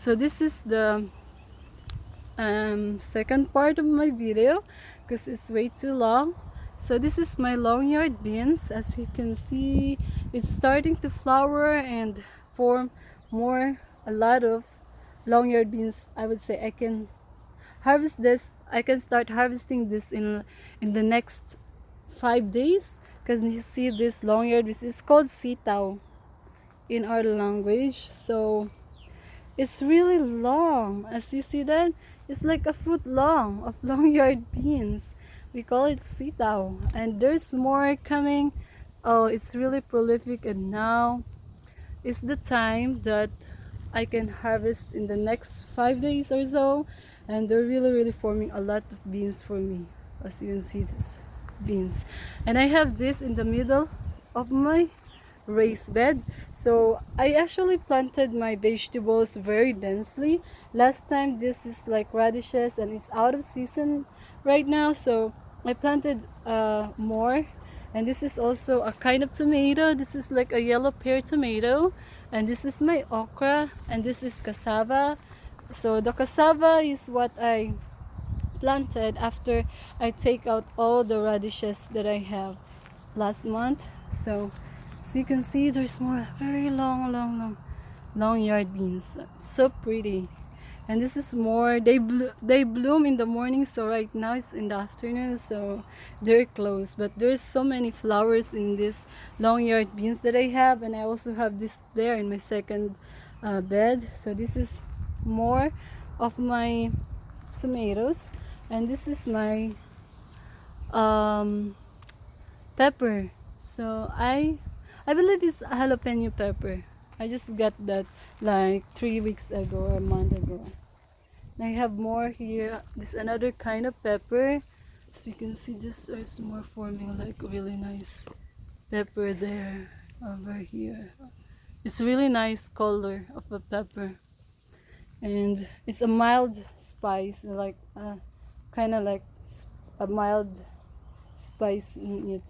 So this is the second part of my video because it's way too long. So this is my long yard beans. As you can see, it's starting to flower and form a lot of long yard beans. I would say I can start harvesting this in the next 5 days, because you see this long yard beans is called sitaw in our language. So it's really long. As you see that, it's like a foot long of long yard beans. We call it sitaw, and there's more coming. Oh, it's really prolific, and now is the time that I can harvest in the next 5 days or so, and they're really forming a lot of beans for me. As you can see, this beans, and I have this in the middle of my raised bed. So I actually planted my vegetables very densely. Last time, this is like radishes and it's out of season right now, so I planted more. And this is also a kind of tomato. This is like a yellow pear tomato, and this is my okra, and this is cassava. So the cassava is what I planted after I take out all the radishes that I have last month. So you can see, there's more very long yard beans. So pretty. And this is more, they bloom in the morning, so right now it's in the afternoon, so they're closed. But there's so many flowers in this long yard beans that I have, and I also have this there in my second bed. So this is more of my tomatoes, and this is my pepper. So I believe it's a jalapeno pepper. I just got that like 3 weeks ago or a month ago. And I have more here. This another kind of pepper. As you can see, this is more forming like really nice pepper there over here. It's really nice color of a pepper, and it's a mild spice, like kind of like a mild spice in it.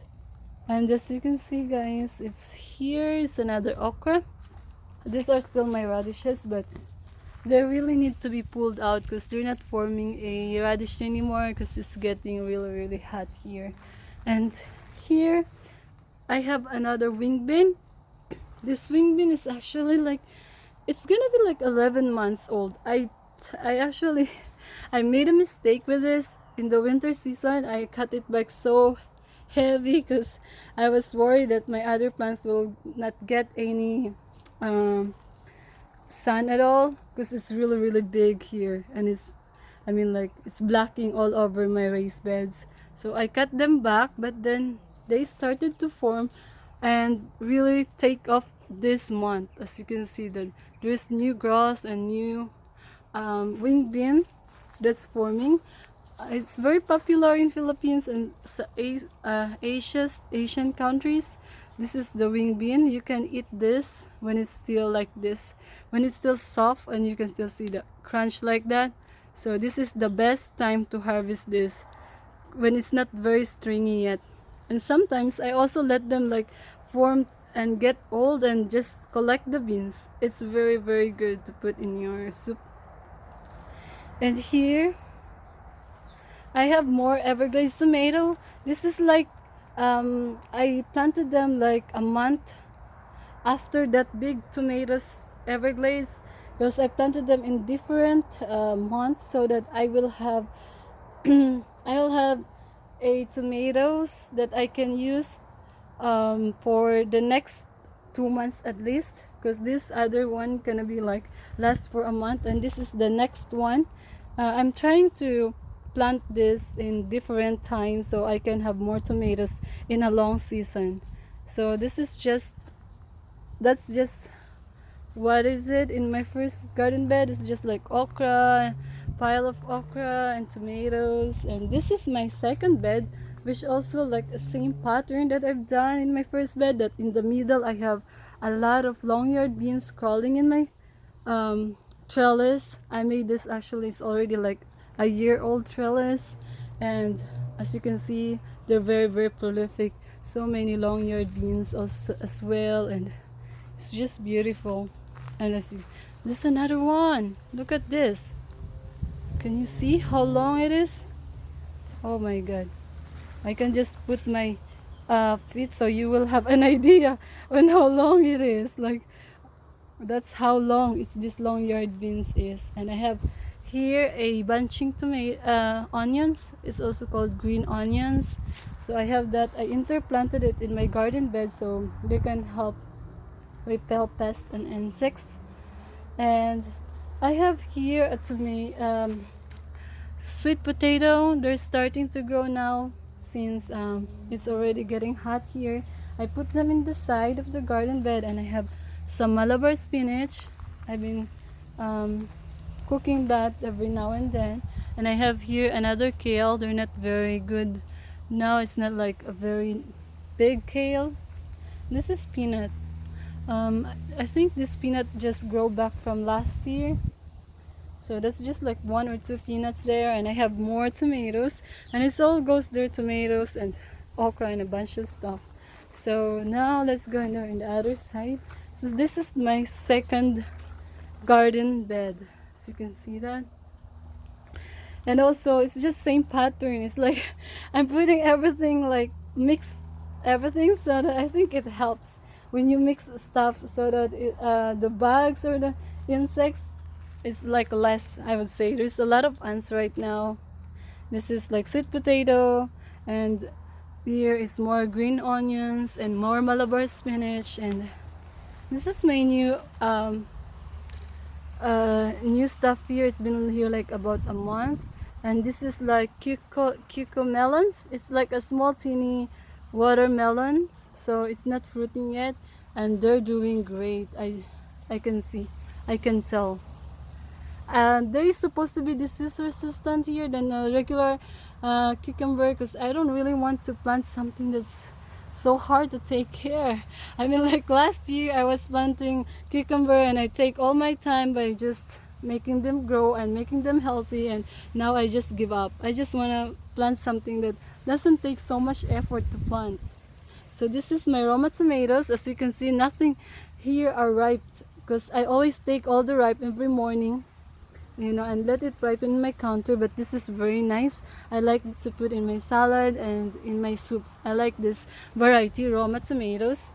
And as you can see, guys, it's here is another okra. These are still my radishes, but they really need to be pulled out because they're not forming a radish anymore, because it's getting really hot here. And here I have another wing bean. This wing bean is actually like, it's gonna be like 11 months old. I actually I made a mistake with this in the winter season. I cut it back so heavy because I was worried that my other plants will not get any sun at all, because it's really big here, and it's blocking all over my raised beds. So I cut them back, but then they started to form and really take off this month. As you can see, that there's new grass and new wing bean that's forming. It's very popular in Philippines and Asian countries. This is the wing bean. You can eat this when it's still like this, when it's still soft, and you can still see the crunch like that. So this is the best time to harvest this, when it's not very stringy yet. And sometimes I also let them like form and get old and just collect the beans. It's very good to put in your soup. And here I have more Everglades tomato. This is like I planted them like a month after that big tomatoes Everglades, because I planted them in different months, so that I will have I'll have a tomatoes that I can use for the next 2 months at least, because this other one gonna be like last for a month, and this is the next one. I'm trying to plant this in different times so I can have more tomatoes in a long season. So this is that's just what is it in my first garden bed. It's just like okra, pile of okra and tomatoes. And this is my second bed, which also like the same pattern that I've done in my first bed, that in the middle I have a lot of long yard beans crawling in my trellis. I made this, actually it's already like a year old trellis, and as you can see, they're very prolific. So many long yard beans also as well, and it's just beautiful. And This is another one. Look at this. Can you see how long it is? Oh my god. I can just put my feet so you will have an idea on how long it is. Like, that's how long this long yard beans is. And I have here a bunching tomato onions. It's also called green onions. So I have that. I interplanted it in my garden bed so they can help repel pests and insects. And I have here a sweet potato. They're starting to grow now since it's already getting hot here. I put them in the side of the garden bed, and I have some Malabar spinach. I've been cooking that every now and then. And I have here another kale. They're not very good now. It's not like a very big kale. This is peanut. I think this peanut just grow back from last year. So that's just like one or two peanuts there, and I have more tomatoes, and it all goes there, tomatoes and okra and a bunch of stuff. So now let's go in there on the other side. So this is my second garden bed. So you can see that. And also it's just same pattern. It's like I'm putting everything, like mix everything, so that I think it helps when you mix stuff so that the bugs or the insects is like less. I would say there's a lot of ants right now. This is like sweet potato, and here is more green onions and more Malabar spinach. And this is my new stuff here. It's been here like about a month. And this is like cucumelons. It's like a small teeny watermelon, so it's not fruiting yet, and they're doing great. I can see, I can tell. And there is supposed to be disease resistant here than a regular cucumber, because I don't really want to plant something that's so hard to take care. I mean, like last year I was planting cucumber and I take all my time by just making them grow and making them healthy, and now I just give up. I just want to plant something that doesn't take so much effort to plant. So this is my Roma tomatoes. As you can see, nothing here are ripe, because I always take all the ripe every morning, and let it ripen in my counter. But this is very nice. I like to put in my salad and in my soups. I like this variety Roma tomatoes,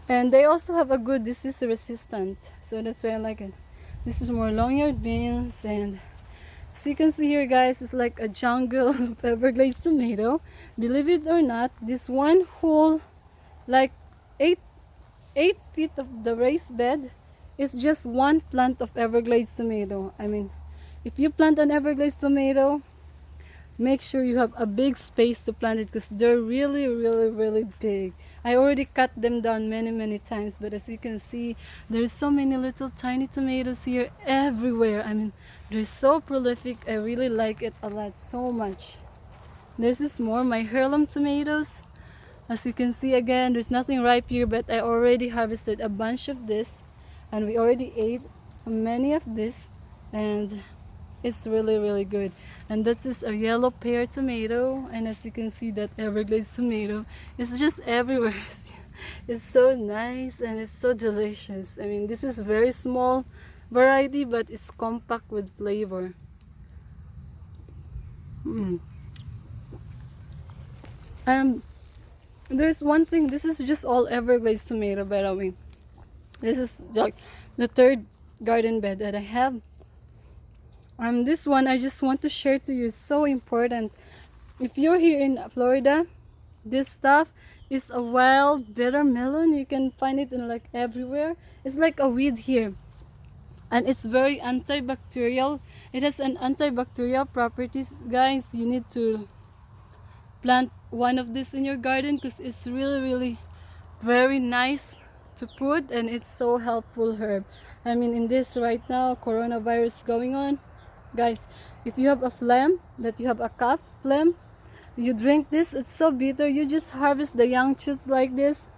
and they also have a good disease resistant, so that's why I like it. This is more long-yard beans, and as you can see here, guys, it's like a jungle of Everglades tomato. Believe it or not, this one whole like 8 feet of the raised bed is just one plant of Everglades tomato. I mean, if you plant an Everglades tomato, make sure you have a big space to plant it, because they're really, really, really big. I already cut them down many times, but as you can see, there's so many little tiny tomatoes here everywhere. I mean, they're so prolific. I really like it a lot, so much. There's this more, my heirloom tomatoes. As you can see, again, there's nothing ripe here, but I already harvested a bunch of this, and we already ate many of this, and it's really, really good. And this is a yellow pear tomato, and as you can see, that Everglades tomato is just everywhere. It's so nice and it's so delicious. I mean, this is very small variety, but it's compact with flavor. There's one thing. This is just all Everglades tomato, by the way. This is like the third garden bed that I have. This one I just want to share to you. It's so important. If you're here in Florida, this stuff is a wild bitter melon. You can find it in like everywhere. It's like a weed here, and it's very antibacterial. It has an antibacterial properties, guys. You need to plant one of this in your garden, because it's really, really very nice to put, and it's so helpful herb. I mean, in this right now, coronavirus going on, guys, if you have a phlegm, that you have a cough, phlegm, you drink this. It's so bitter. You just harvest the young shoots like this.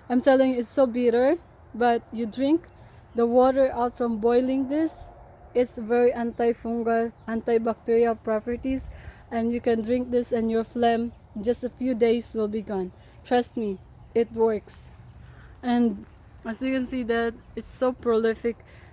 I'm telling you, it's so bitter, but you drink the water out from boiling this. It's very antifungal, antibacterial properties, and you can drink this, and your phlegm just a few days will be gone. Trust me, it works. And As you can see that it's so prolific